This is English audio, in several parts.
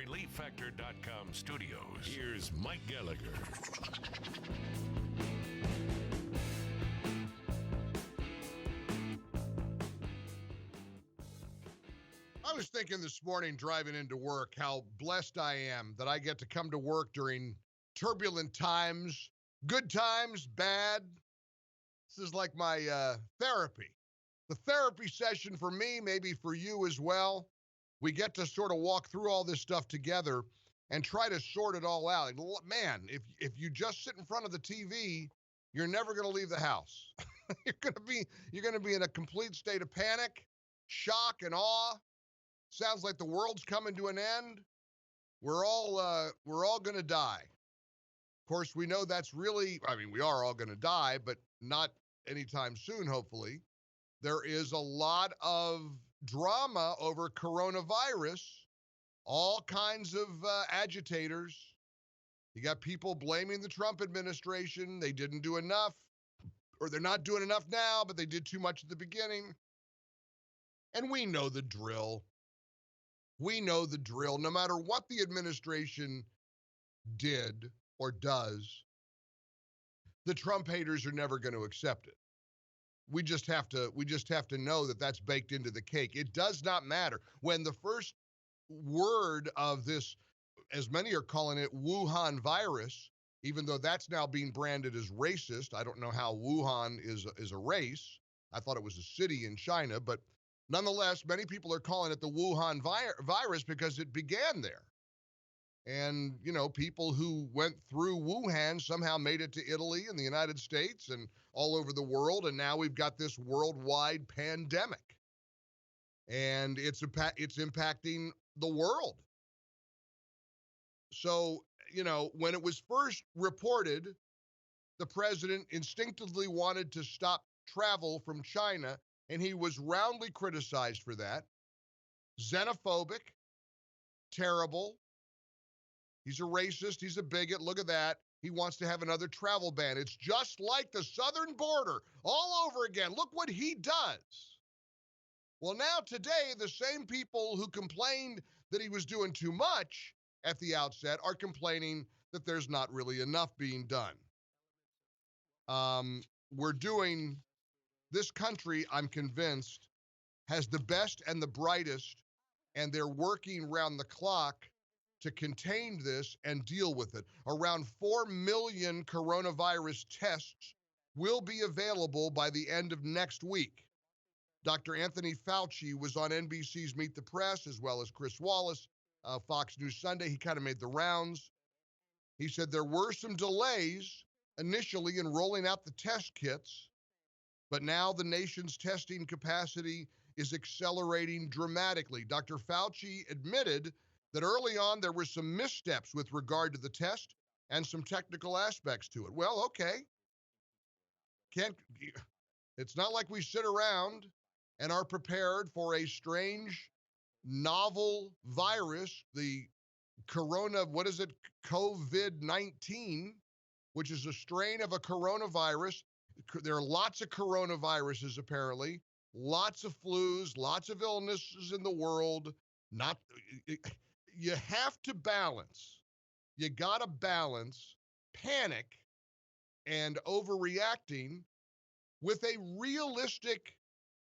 ReliefFactor.com studios, here's Mike Gallagher. I was thinking this morning driving into work how blessed I am that I get to come to work during turbulent times, good times, bad. This is like my therapy. The therapy session for me, maybe for you as well. We get to sort of walk through all this stuff together and try to sort it all out. Man, if you just sit in front of the TV, you're never going to leave the house. You're going to be in a complete state of panic, shock, and awe. Sounds like the world's coming to an end. We're all going to die. Of course, we know that's really, we are all going to die, but not anytime soon, hopefully. There is a lot of drama over coronavirus, all kinds of agitators. You got people blaming the Trump administration. They didn't do enough, or they're not doing enough now, but they did too much at the beginning. And we know the drill. We know the drill. No matter what the administration did or does, the Trump haters are never going to accept it. We just have to know that that's baked into the cake. It does not matter. When the first word of this, as many are calling it, Wuhan virus, even though that's now being branded as racist. I don't know how Wuhan is a race. I thought it was a city in China, but nonetheless, many people are calling it the Wuhan virus because it began there. And, people who went through Wuhan somehow made it to Italy and the United States and all over the world. And now we've got this worldwide pandemic. And it's impacting the world. So, when it was first reported, the president instinctively wanted to stop travel from China, and he was roundly criticized for that. Xenophobic, terrible. He's a racist. He's a bigot. Look at that. He wants to have another travel ban. It's just like the southern border all over again. Look what he does. Well, now today, the same people who complained that he was doing too much at the outset are complaining that there's not really enough being done. This country, I'm convinced, has the best and the brightest, and they're working round the clock to contain this and deal with it. Around 4 million coronavirus tests will be available by the end of next week. Dr. Anthony Fauci was on NBC's Meet the Press, as well as Chris Wallace, Fox News Sunday. He kind of made the rounds. He said there were some delays initially in rolling out the test kits, but now the nation's testing capacity is accelerating dramatically. Dr. Fauci admitted that early on there were some missteps with regard to the test and some technical aspects to it. Well, okay. It's not like we sit around and are prepared for a strange, novel virus, the COVID-19, which is a strain of a coronavirus. There are lots of coronaviruses, apparently, lots of flus, lots of illnesses in the world. You have to balance. You got to balance panic and overreacting with a realistic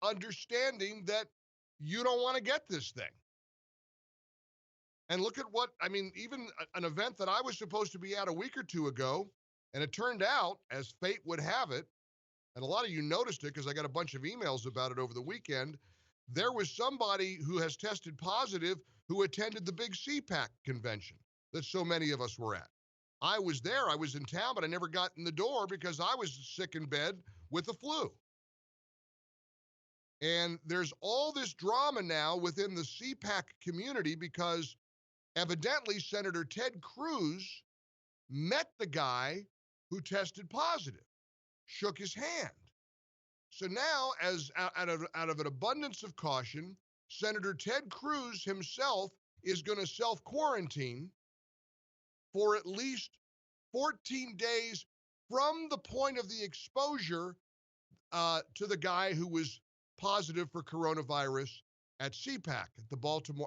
understanding that you don't want to get this thing. And look at even an event that I was supposed to be at a week or two ago, and it turned out, as fate would have it, and a lot of you noticed it because I got a bunch of emails about it over the weekend, there was somebody who has tested positive who attended the big CPAC convention that so many of us were at. I was there, I was in town, but I never got in the door because I was sick in bed with the flu. And there's all this drama now within the CPAC community because evidently Senator Ted Cruz met the guy who tested positive, shook his hand. So now, as out of an abundance of caution, Senator Ted Cruz himself is going to self-quarantine for at least 14 days from the point of the exposure to the guy who was positive for coronavirus at CPAC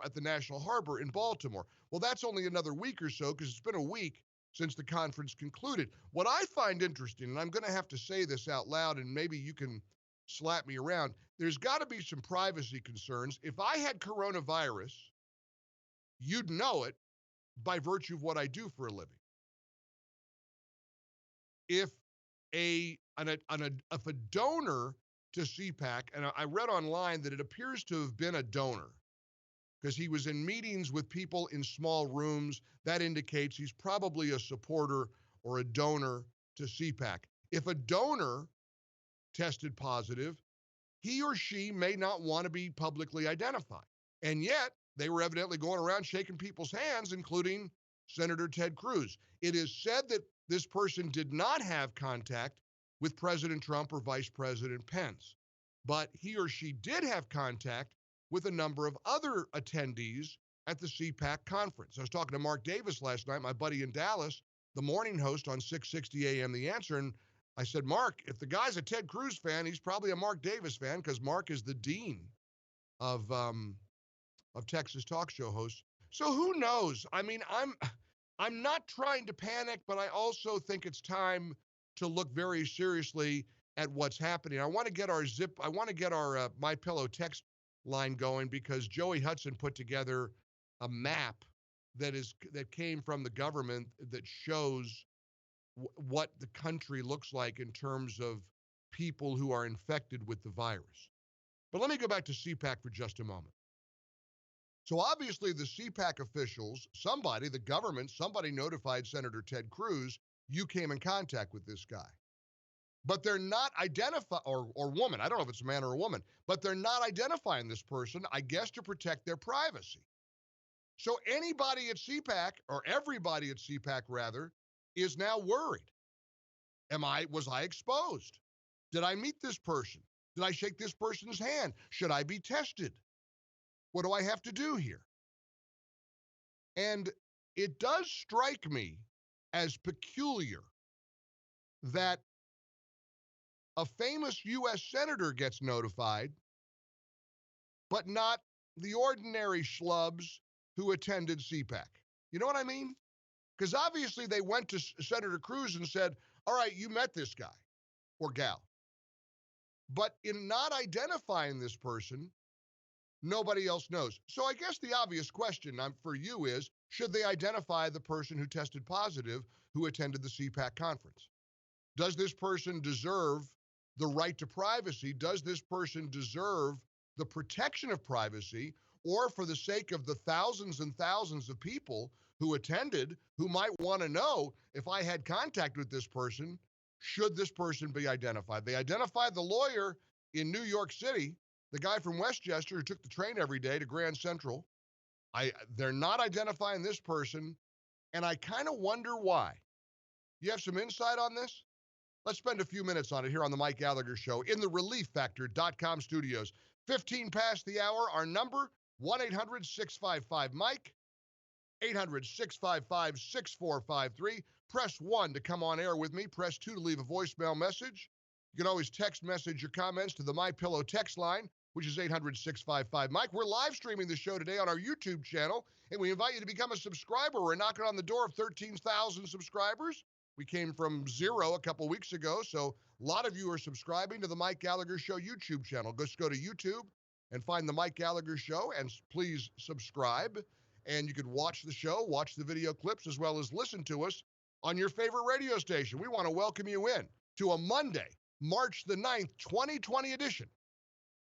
at the National Harbor in Baltimore. Well, that's only another week or so because it's been a week since the conference concluded. What I find interesting, and I'm going to have to say this out loud, and maybe you can slap me around, there's got to be some privacy concerns. If I had coronavirus, you'd know it by virtue of what I do for a living. If a donor to CPAC, and I read online that it appears to have been a donor because he was in meetings with people in small rooms, that indicates he's probably a supporter or a donor to CPAC. If a donor tested positive, he or she may not want to be publicly identified. And yet, they were evidently going around shaking people's hands, including Senator Ted Cruz. It is said that this person did not have contact with President Trump or Vice President Pence, but he or she did have contact with a number of other attendees at the CPAC conference. I was talking to Mark Davis last night, my buddy in Dallas, the morning host on 660 AM The Answer, and I said, Mark, if the guy's a Ted Cruz fan, he's probably a Mark Davis fan because Mark is the dean of Texas talk show hosts. So who knows? I mean, I'm not trying to panic, but I also think it's time to look very seriously at what's happening. I want to get our My Pillow text line going because Joey Hudson put together a map that came from the government that shows what the country looks like in terms of people who are infected with the virus. But let me go back to CPAC for just a moment. So obviously the CPAC officials, the government, somebody notified Senator Ted Cruz, you came in contact with this guy. But they're not or woman, I don't know if it's a man or a woman, but they're not identifying this person, I guess to protect their privacy. So anybody at CPAC, or everybody at CPAC rather, is now worried. Was I exposed? Did I meet this person? Did I shake this person's hand? Should I be tested? What do I have to do here? And it does strike me as peculiar that a famous U.S. senator gets notified, but not the ordinary schlubs who attended CPAC. You know what I mean? Because obviously they went to Senator Cruz and said, all right, you met this guy or gal. But in not identifying this person, nobody else knows. So I guess the obvious question for you is, should they identify the person who tested positive who attended the CPAC conference? Does this person deserve the right to privacy? Does this person deserve the protection of privacy? Or for the sake of the thousands and thousands of people who attended, who might want to know if I had contact with this person, should this person be identified? They identified the lawyer in New York City, the guy from Westchester who took the train every day to Grand Central. They're not identifying this person, and I kind of wonder why. You have some insight on this? Let's spend a few minutes on it here on the Mike Gallagher Show in the ReliefFactor.com studios. 15 past the hour, our number, 1-800-655-MIKE, 800-655-6453. Press 1 to come on air with me. Press 2 to leave a voicemail message. You can always text message your comments to the My Pillow text line, which is 800-655-MIKE. We're live streaming the show today on our YouTube channel, and we invite you to become a subscriber. We're knocking on the door of 13,000 subscribers. We came from 0 a couple weeks ago, so a lot of you are subscribing to the Mike Gallagher Show YouTube channel. Just go to YouTube and find the Mike Gallagher Show, and please subscribe. And you can watch the show, watch the video clips, as well as listen to us on your favorite radio station. We want to welcome you in to a Monday, March the 9th, 2020 edition